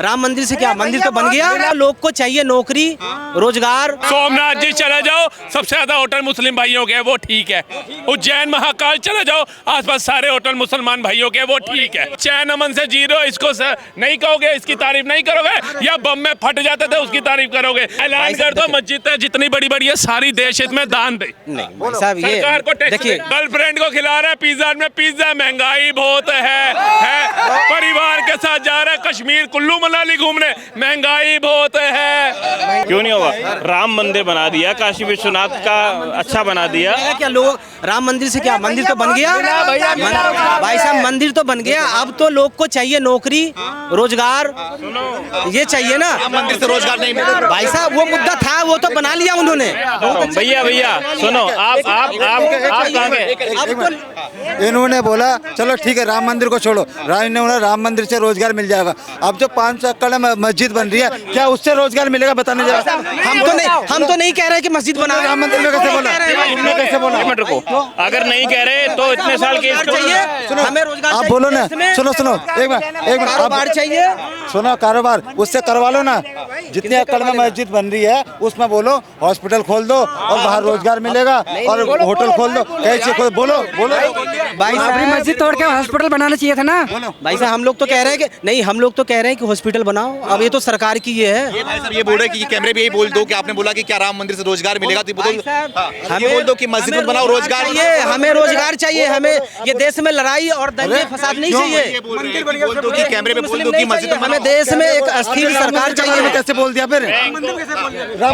राम मंदिर से क्या, मंदिर तो बन गया। लोग को चाहिए नौकरी रोजगार। सोमनाथ जी चले जाओ, सबसे ज्यादा होटल मुस्लिम भाइयों के, वो ठीक है। उज्जैन महाकाल चले जाओ, आसपास सारे होटल मुसलमान भाइयों के, वो ठीक है। चैन अमन से जीरो, इसको नहीं कहोगे, इसकी तारीफ नहीं करोगे, या बम में फट जाते थे उसकी तारीफ करोगे। ऐलान कर दो मस्जिद जितनी बड़ी बड़ी है सारी देश हित में दान दे। नहीं साहब, ये सरकार को देखिए, गर्लफ्रेंड को खिला रहे पिज्जा में, पिज्जा महंगाई बहुत है। परिवार के साथ जा रहे कश्मीर कुल्लू मनाली घूमने, महंगाई बहुत है। क्यों नहीं होगा? राम मंदिर बना दिया, काशी विश्वनाथ का अच्छा बना दिया। क्या लोग राम मंदिर से क्या, मंदिर तो बन गया भाई साहब, मंदिर तो बन गया। अब तो लोग को चाहिए नौकरी रोजगार, ये चाहिए ना। मंदिर से रोजगार नहीं मिलेगा भाई साहब, वो मुद्दा था, वो तो बना लिया उन्होंने। भैया सुनो, आप कहाँ गए? इन्होंने बोला चलो ठीक है, राम मंदिर को छोड़ो, राम मंदिर से रोजगार मिल जाएगा। अब जो 500 एकड़ में मस्जिद बन रही है, क्या उससे रोजगार मिलेगा? बताने जरा। हम तो नहीं कह रहे कि मस्जिद बना, राम मंदिर में कैसे बोला? तुमने कैसे बोला? अगर नहीं कह रहे तो इतने साल के चाहिए हमें रोजगार, आप बोलो ना। सुनो एक मिनट कारोबार चाहिए। सुनो, कारोबार उससे करवा लो ना। जितने एकड़ में मस्जिद बन रही है उसमें बोलो हॉस्पिटल खोल दो और बाहर रोजगार मिलेगा, और होटल खोल दो। कैसे खोल? बोलो भाई साहब, मस्जिद तोड़ के हॉस्पिटल बनाना चाहिए था ना। भाई साहब, हम लोग तो कह रहे हैं कि नहीं, हम लोग तो कह रहे हैं कि हॉस्पिटल बनाओ। अब ये तो सरकार की ये है। ये भाई साहब ये बोल रहे हैं कि कैमरे पे यही बोल दो कि आपने बोला कि क्या राम मंदिर से रोजगार मिलेगा, तो हमें बोल दो कि मस्जिद में बनाओ, रोजगार चाहिए, हमें रोजगार चाहिए। हमें ये देश में लड़ाई और दंगे फसाद नहीं चाहिए। बोल दो कि कैमरे पे बोल दो कि मस्जिद में हमें देश में एक अस्थिर सरकार चाहिए। कैसे बोल दिया फिर?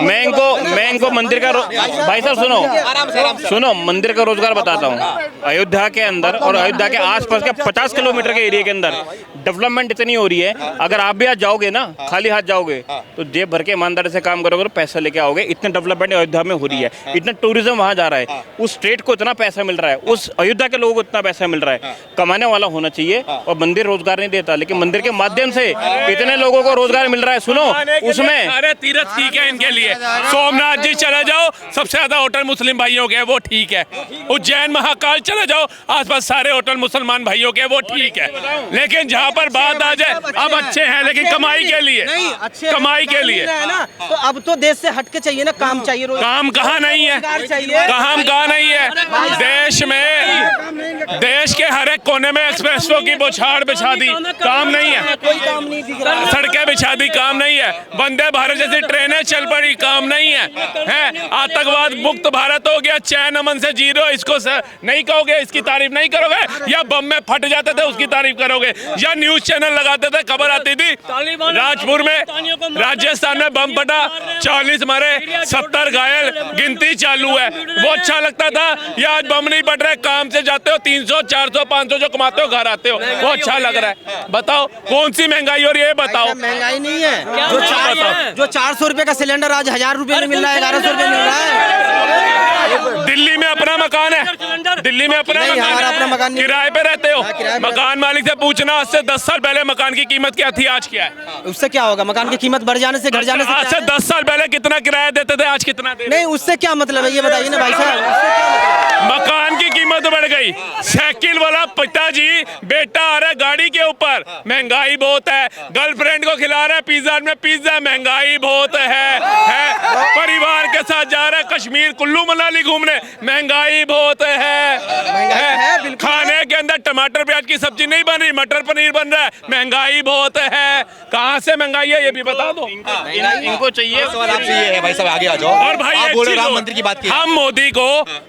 मैं इनको मंदिर का भाई साहब सुनो, मंदिर का रोजगार बताता हूँ। अयोध्या के अंदर और अयोध्या के आसपास के 50 किलोमीटर के एरिया के अंदर डेवलपमेंट इतनी हो रही है। अगर आप भी आज जाओगे ना, खाली हाथ जाओगे तो जेब भर के ईमानदारी से काम करोगे, पैसा लेके आओगे। इतने डेवलपमेंट अयोध्या में हो रही है, इतना टूरिज्म वहाँ जा रहा है, उस स्टेट को इतना पैसा मिल रहा है, उस अयोध्या के लोगों को इतना पैसा मिल रहा है। कमाने वाला होना चाहिए। और मंदिर रोजगार नहीं देता, लेकिन मंदिर के माध्यम से इतने लोगों को रोजगार मिल रहा है। सुनो, उसमें अरे तीर्थ ठीक है इनके लिए। सोमनाथ जी चले जाओ, सबसे ज्यादा होटल मुस्लिम भाइयों के, वो ठीक है। उज्जैन महाकाल चले जाओ, आसपास सारे होटल मुसलमान भाइयों के, वो ठीक है। लेकिन जहाँ पर बात आ जाए, अब अच्छे हैं लेकिन कमाई के लिए, कमाई के लिए ना, तो अब तो देश से हटके चाहिए ना, काम चाहिए। काम कहाँ नहीं है, काम कहाँ नहीं है। देश में, देश के हर एक कोने में एक्सप्रेसों की बौछार बिछा दी, काम नहीं है। कोई काम नहीं दिख रहा। सड़कें बिछा दी, काम नहीं है। वंदे भारत जैसी ट्रेनें चल पड़ी, काम नहीं है। आतंकवाद मुक्त भारत हो गया, चैन अमन से जीरो, इसको नहीं कहोगे, इसकी तारीफ नहीं करोगे, या बम में फट जाते थे उसकी तारीफ करोगे, या न्यूज चैनल लगाते थे, खबर आती थी राजपुर में, राजस्थान में बम फटा, 40 मरे, 70 घायल, गिनती चालू है। वो अच्छा लगता था। या आज बम नहीं फट रहे, काम से जाते हो 300 400 500 जो कमाते हो घर आते हो, वो अच्छा लग रहा है। बताओ कौन सी महंगाई हो रही है? बताओ। महंगाई नहीं है, जो 400 रुपए का सिलेंडर आज 1000 रुपए में मिल रहा है, 1100 रुपए मिल रहा है। दिल्ली में अपना मकान है, दिल्ली में अपना मकान है, किराए पे रहते हो। मकान मालिक से पूछना आज से 10 साल पहले मकान की कीमत क्या थी, आज क्या है? उससे क्या होगा? मकान की कीमत बढ़ जाने से, घट जाने से। आज से 10 साल पहले कितना किराया देते थे, आज कितना दे? नहीं, उससे क्या मतलब है, ये बताइए ना भाई साहब। मकान की कीमत बढ़ गई। साइकिल वाला पिताजी, बेटा आ रहा है गाड़ी के ऊपर, महंगाई बहुत है। गर्लफ्रेंड को खिला रहा है पिज्जा में, पिज्जा महंगाई बहुत है। परिवार के साथ जा रहा है कश्मीर कुल्लू मनाली घूमने, महंगाई बहुत है। खाने के अंदर टमाटर प्याज की सब्जी नहीं बन रही, मटर पनीर बन रहा है, महंगाई बहुत है। कहाँ से महंगाई है ये भी बता दो। इनको चाहिए। सवाल आपसे ये है भाई साहब, आगे आ जाओ। और भाई आप बोल रहे राम मंदिर की बात की, हम मोदी को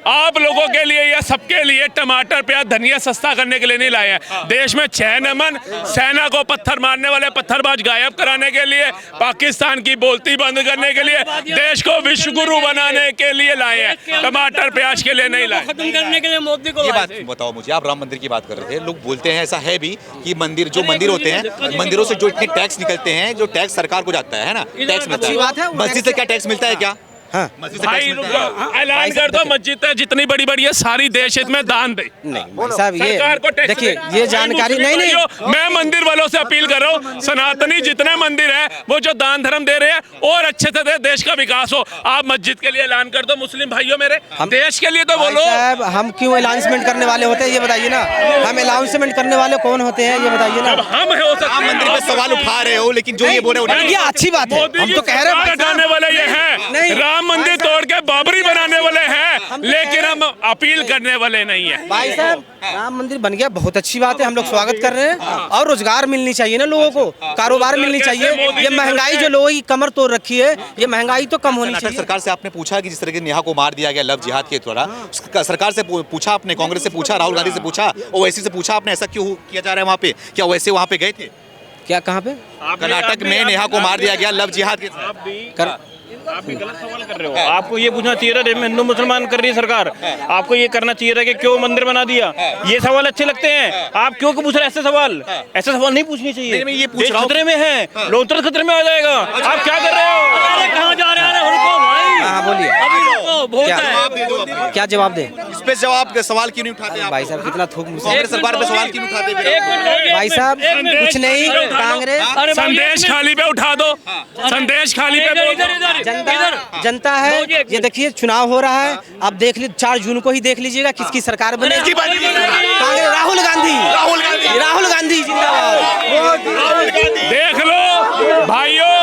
आप लोगों के लिए या सबके लिए टमाटर प्याज धनिया सस्ता करने के लिए नहीं लाए हैं। देश में चैन अमन, सेना को पत्थर मारने वाले पत्थरबाज गायब कराने के लिए, पाकिस्तान की बोलती बंद करने के लिए, देश को विश्व गुरु बनाने के लिए लाए हैं, टमाटर प्याज के लिए नहीं लाए। खत्म करने के लिए मोदी को ये बात बताओ मुझे। आप राम मंदिर की बात कर रहे थे, लोग बोलते हैं ऐसा है भी कि मंदिर जो मंदिर होते हैं, मंदिरों से जो इतने टैक्स निकलते हैं, जो टैक्स सरकार को जाता है ना, टैक्स मिलता है, मस्जिद से क्या टैक्स मिलता है क्या? हाँ। मस्जिद से भाई टैक्स मिलता है। ऐलान कर दो, मस्जिद जितनी बड़ी बड़ी है सारी देश हित में दान दे। नहीं भाई साहब, सरकार को ये टैक्स देखिए दे। ये जानकारी भाई नहीं मुस्लिम मैं मंदिर वालों से अपील कर रहा हूँ, सनातनी जितने मंदिर है वो जो दान धर्म दे रहे हैं और अच्छे से दे, देश का विकास हो। आप मस्जिद के लिए ऐलान कर दो मुस्लिम भाइयों मेरे, देश के लिए तो भाई बोलो। साहब, हम क्यों अनाउंसमेंट करने वाले होते हैं ये बताइए ना। हम अनाउंसमेंट करने वाले कौन होते हैं ये बताइए ना। अब हम हो सकते राम हैं मंदिर पे सवाल उठा रहे हो, लेकिन जो ये बोल रहे हो ये अच्छी बात है, मोदी हम की तो कह रहे हैं सरकार भाई साहब। हटाने वाले ये नहीं। हैं, राम मंदिर तोड़ के बाबरी बनाने वाले हैं, लेकिन हम अपील करने वाले नहीं है। भाई साहब, राम मंदिर बन गया, बहुत अच्छी बात है, हम लोग स्वागत कर रहे हैं। और रोजगार मिलनी चाहिए ना लोगों को, कारोबार मिलनी चाहिए। ये महंगाई जो लोगों की कमर तोड़ रखी है, ये महंगाई तो कम होनी कर्नाटक चाहिए। सरकार से आपने पूछा कि जिस तरह के नेहा को मार दिया गया लव जिहाद के द्वारा, सरकार से पूछा आपने, कांग्रेस से पूछा, राहुल गांधी से पूछा, ओवैसी से पूछा आपने, ऐसा क्यों किया जा रहा है वहाँ पे? क्या ओवैसी वहाँ पे गए थे? क्या कहाँ पे कर्नाटक में नेहा को मार दिया गया लव जिहाद के कर आप भी गलत सवाल कर रहे हो। आपको ये पूछना चाहिए था, हिंदू मुसलमान कर रही है सरकार, आपको ये करना चाहिए था कि क्यों मंदिर बना दिया। ये सवाल अच्छे लगते हैं, आप क्यों पूछ रहे हैं ऐसे सवाल? ऐसे सवाल नहीं पूछने चाहिए। नहीं, मैं ये पूछ देश रहा हूं। खतरे में है, लोकतंत्र खतरे में आ जाएगा। आप क्या कर रहे हो? कहाँ जा रहे हैं? रुको भाई, हाँ बोलिए, अभी रुको, बहुत क्या है। जवाब दे दो अपना। क्या जवाब दे? इस पे जवाब, सवाल क्यों नहीं उठाते आप? भाई साहब कितना थूक मुझसे। कांग्रेस सरकार पे सवाल क्यों नहीं उठाते फिर? एक मिनट हो गया, भाई साहब कुछ नहीं, कांग्रेस अरे भाई, संदेश खाली पे उठा दो, संदेश खाली पे बोल दो। जनता है। ये देखिए चुनाव हो रहा है, अब देख लीजिए 4 जून को ही देख लीजिएगा किसकी सरकार बनेगी। कांग्रेस, राहुल गांधी जिंदाबाद। देख लो भाइयों,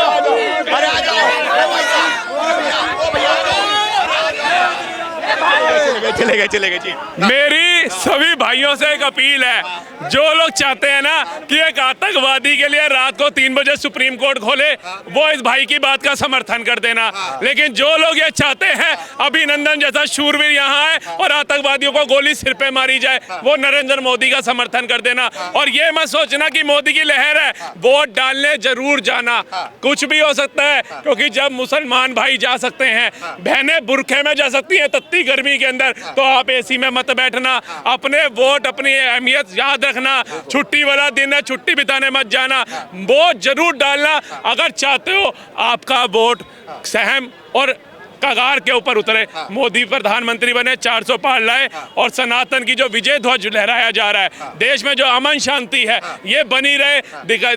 चले गए जी। मेरी सभी भाइयों से एक अपील है, जो लोग चाहते हैं ना कि एक आतंकवादी के लिए रात को 3 बजे सुप्रीम कोर्ट खोले, वो इस भाई की बात का समर्थन कर देना। लेकिन जो लोग ये चाहते हैं अभिनंदन जैसा शूरवीर यहाँ है और आतंकवादियों को गोली सिर पे मारी जाए, वो नरेंद्र मोदी का समर्थन कर देना। और ये मत सोचना कि मोदी की लहर है, वोट डालने जरूर जाना, कुछ भी हो सकता है। क्योंकि जब मुसलमान भाई जा सकते हैं, बहनें बुरखे में जा सकती हैं तत्ती गर्मी के अंदर, तो आप एसी में मत बैठना। अपने वोट, अपनी अहमियत याद रखना। छुट्टी वाला दिन है, छुट्टी बिताने मत जाना, वोट जरूर डालना। अगर चाहते हो आपका वोट सहम और कगार के ऊपर उतरे, मोदी प्रधानमंत्री बने, 400 पार लाए और सनातन की जो विजय ध्वज लहराया जा रहा है, देश में जो अमन शांति है ये बनी रहे।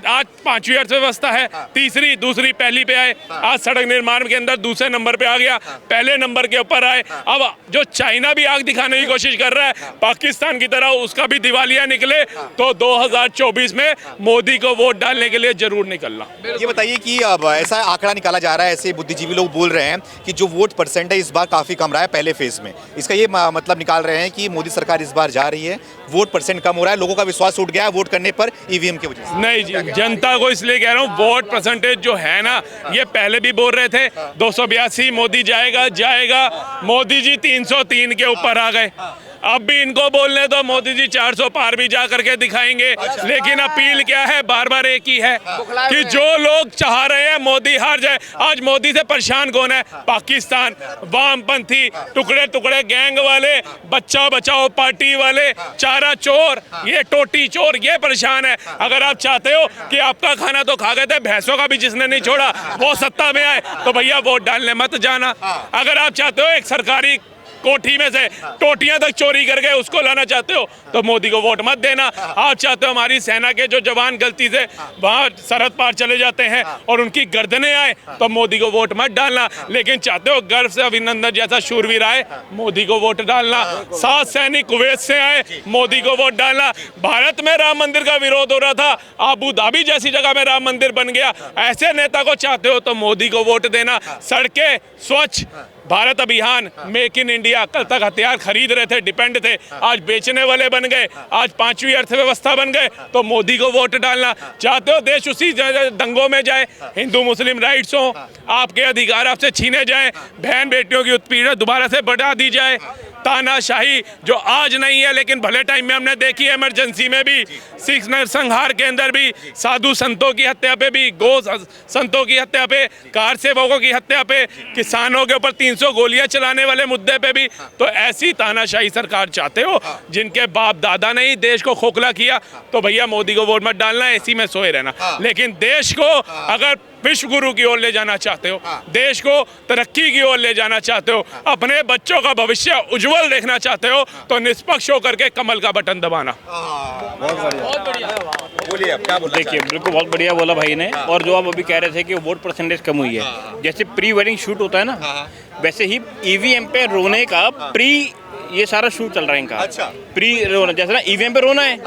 आज 5वीं अर्थव्यवस्था है, तीसरी, दूसरी, पहली पे आए। आज सड़क निर्माण के अंदर दूसरे नंबर पे आ गया, पहले नंबर के ऊपर आए। अब जो चाइना भी आग दिखाने की कोशिश कर रहा है पाकिस्तान की तरह, उसका भी दिवालिया निकले, तो 2024 में मोदी को वोट डालने के लिए जरूर निकलना। ये बताइए कि अब ऐसा आंकड़ा निकाला जा रहा है, ऐसे बुद्धिजीवी लोग बोल रहे हैं कि जो वोट परसेंट है इस बार काफी कम रहा है पहले फेज में। इसका ये मतलब निकाल रहे हैं कि मोदी सरकार इस बार जा रही है, वोट परसेंट कम हो रहा है, लोगों का विश्वास उठ गया है वोट करने पर ईवीएम की वजह से। नहीं जी, जनता को इसलिए कह रहा हूँ, वोट परसेंटेज जो है ना, ये पहले भी बोल रहे थे 282 मोदी जाएगा, मोदी जी 303 के ऊपर आ गए। अब भी इनको बोलने दो, मोदी जी 400 पार भी जा करके दिखाएंगे। लेकिन अपील क्या है, बार बार एक ही है कि जो लोग चाह रहे हैं मोदी हार जाए। आज मोदी से परेशान कौन है? पाकिस्तान, वामपंथी, टुकड़े टुकड़े गैंग वाले, बच्चा बचाओ पार्टी वाले, चारा चोर, ये टोटी चोर, ये परेशान है। अगर आप चाहते हो कि आपका खाना तो खा गए थे, भैंसों का भी जिसने नहीं छोड़ा वो सत्ता में आए, तो भैया वोट डालने मत जाना। अगर आप चाहते हो एक सरकारी कोठी में से टोटियां तक चोरी करके उसको लाना चाहते हो, तो मोदी को वोट मत देना। आप चाहते हो हमारी सेना के जो जवान गलती से वहां सरहद पार चले जाते हैं और उनकी गर्दनें आए, तो मोदी को वोट मत डालना। लेकिन चाहते हो गर्व से अभिनंदन जैसा शूरवीर आए, मोदी को वोट डालना। 7 सैनिक कुवैत से आए, मोदी को वोट डालना। भारत में राम मंदिर का विरोध हो रहा था, अबू धाबी जैसी जगह में राम मंदिर बन गया। ऐसे नेता को चाहते हो तो मोदी को वोट देना। सड़कें स्वच्छ भारत अभियान, मेक इन इंडिया, कल तक हथियार खरीद रहे थे, डिपेंड थे, आज बेचने वाले बन गए, आज 5वीं अर्थव्यवस्था बन गए, तो मोदी को वोट डालना। चाहते हो देश उसी दंगों में जाए, हिंदू मुस्लिम राइट्स हो, आपके अधिकार आपसे छीने जाएं, बहन बेटियों की उत्पीड़न दोबारा से बढ़ा दी जाए, तानाशाही जो आज नहीं है लेकिन भले टाइम में हमने देखी है, इमरजेंसी में भी, सिख नरसंहार के अंदर भी, साधु संतों की हत्या पे भी, गो संतों की हत्या पे, कार सेवकों की हत्या पे, किसानों के ऊपर 300 गोलियां चलाने वाले मुद्दे पे भी। तो ऐसी तानाशाही सरकार चाहते हो जिनके बाप दादा ने ही देश को खोखला किया, तो भैया मोदी को वोट मत डालना, इसी में सोए रहना। लेकिन देश को अगर विश्व गुरु की ओर ले जाना चाहते हो, देश को तरक्की की ओर ले जाना चाहते हो, अपने बच्चों का भविष्य उज्जवल देखना चाहते हो, तो निष्पक्ष होकर के कमल का बटन दबाना। बोलिए अब क्या बोल रहे देखिए बिल्कुल बहुत बढ़िया बोला भाई ने। और जो आप अभी कह रहे थे कि वोट परसेंटेज कम हुई है, जैसे प्री वेडिंग शूट होता है ना, वैसे ही ईवीएम पे रोने का प्री ये सारा शूट चल रहा है इनका। अच्छा। प्री रोना, जैसे ना ईवीएम पे रोना है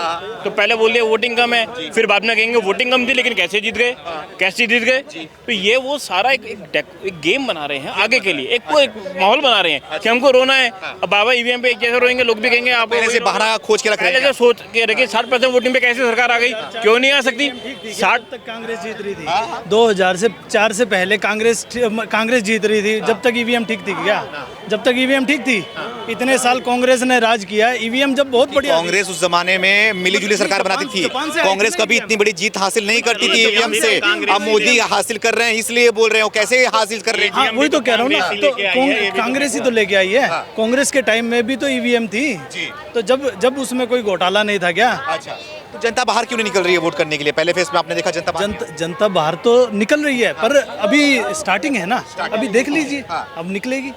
तो पहले बोल दिया वोटिंग कम है, फिर बाद में कहेंगे वोटिंग कम थी लेकिन कैसे जीत गए, कैसे जीत गए। तो ये वो सारा एक गेम बना रहे हैं आगे के लिए, एक माहौल बना रहे हैं कि हमको रोना है। अब बाबा ईवीएम पे एक जैसे रोएंगे, लोग भी कहेंगे आप पहले से बहाना खोज के रख रहे हैं। पहले से सोच के रखिए 60% वोटिंग पे कैसे सरकार आ गई, क्यों नहीं आ सकती। 60 तक कांग्रेस जीत रही थी, 2004 से पहले कांग्रेस जीत रही थी, जब तक ईवीएम ठीक थी क्या, जब तक ईवीएम ठीक थी। इतने साल कांग्रेस ने राज किया, ईवीएम जब बहुत बढ़िया। कांग्रेस उस जमाने में मिलीजुली सरकार बनाती थी, कांग्रेस कभी इतनी बड़ी जीत हासिल नहीं करती थी ईवीएम से। अब मोदी हासिल कर रहे हैं, इसलिए बोल रहे हो कैसे हासिल कर रहे हैं। हाँ, वही तो कह रहा हूँ ना, तो कांग्रेस ही तो लेके आई है। कांग्रेस के टाइम में भी तो ईवीएम थी, तो जब उसमें कोई घोटाला नहीं था क्या। अच्छा, तो जनता बाहर क्यों नहीं निकल रही है वोट करने के लिए? पहले फेज में आपने देखा जनता बाहर तो निकल रही है, पर अभी स्टार्टिंग है ना, अभी देख लीजिए, अब निकलेगी,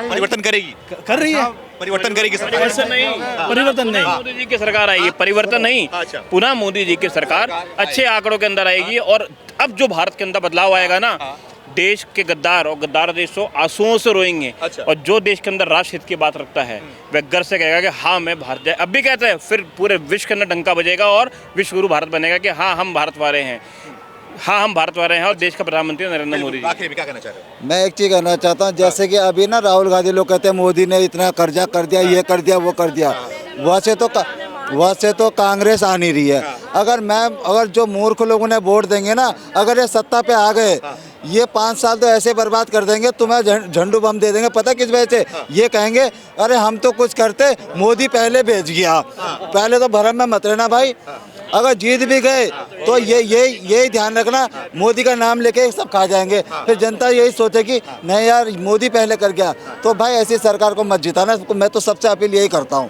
परिवर्तन करेगी, कर रही है, परिवर्तन करेगी सरकार। ऐसा नहीं, परिवर्तन नहीं। मोदी जी की सरकार आएगी, परिवर्तन नहीं, पुनः मोदी जी की सरकार अच्छे आंकड़ों के अंदर आएगी। और अब जो भारत के अंदर बदलाव आएगा ना, देश के गद्दार और गद्दार देश तो आंसुओं से रोएंगे। और जो देश के अंदर राष्ट्र हित की बात रखता है वह गर्व से कहेगा कि हाँ मैं भारत जाए। अब भी कहते हैं, फिर पूरे विश्व के अंदर डंका बजेगा और विश्व गुरु भारत बनेगा कि हाँ हम भारत वाले हैं, हाँ हम भारत वाले हैं। और देश का प्रधानमंत्री नरेंद्र मोदी जी। आखिर में क्या कहना चाह रहे हो? मैं एक चीज़ कहना चाहता हूँ, जैसे कि अभी ना राहुल गांधी लोग कहते हैं मोदी ने इतना कर्जा कर दिया, ये कर दिया, वो कर दिया। वैसे तो कांग्रेस आ नहीं रही है। अगर जो मूर्ख लोगों ने वोट देंगे ना, अगर ये सत्ता पे आ गए, ये 5 साल तो ऐसे बर्बाद कर देंगे, तुम्हें झंडू बम दे देंगे। पता किस वजह से? ये कहेंगे अरे हम तो कुछ करते, मोदी पहले भेज गया। पहले तो भरम में मत रहना भाई। अगर जीत भी गए तो यही ध्यान रखना, मोदी का नाम लेके सब खा जाएंगे। फिर जनता यही सोचेगी नहीं यार मोदी पहले कर गया। तो भाई ऐसी सरकार को मत जिताना। मैं तो सबसे अपील यही करता हूँ।